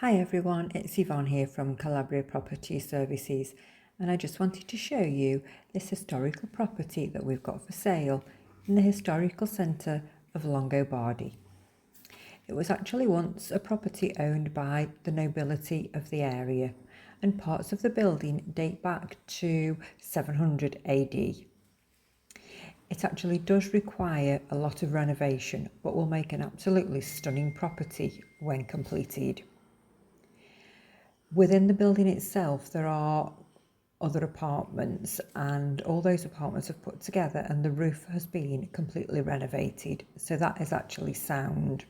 Hi everyone, it's Yvonne here from Calabria Property Services, and I just wanted to show you this historical property that we've got for sale in the historical centre of Longobardi. It was actually once a property owned by the nobility of the area, and parts of the building date back to 700 AD. It actually does require a lot of renovation, but will make an absolutely stunning property when completed. Within the building itself, there are other apartments, and all those apartments have put together and the roof has been completely renovated. So that is actually sound.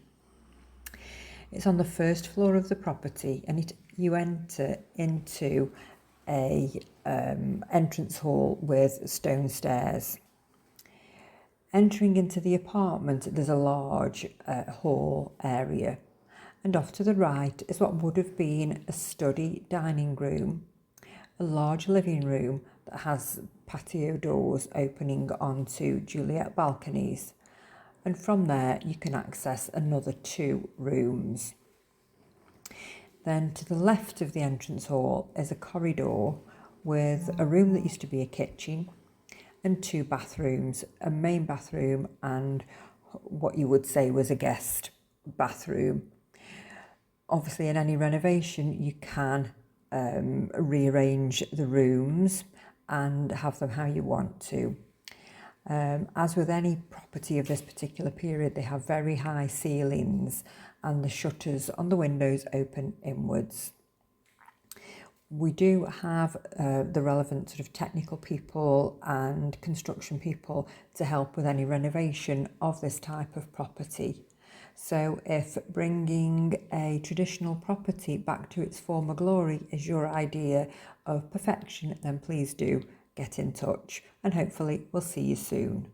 It's on the first floor of the property, and you enter into a entrance hall with stone stairs. Entering into the apartment, there's a large hall area, and off to the right is what would have been a study dining room, a large living room that has patio doors opening onto Juliet balconies, and from there you can access another 2 rooms. Then to the left of the entrance hall is a corridor with a room that used to be a kitchen and 2 bathrooms, a main bathroom and what you would say was a guest bathroom. Obviously, in any renovation, you can rearrange the rooms and have them how you want to. As with any property of this particular period, they have very high ceilings and the shutters on the windows open inwards. We do have the relevant sort of technical people and construction people to help with any renovation of this type of property. So if bringing a traditional property back to its former glory is your idea of perfection, then please do get in touch, and hopefully we'll see you soon.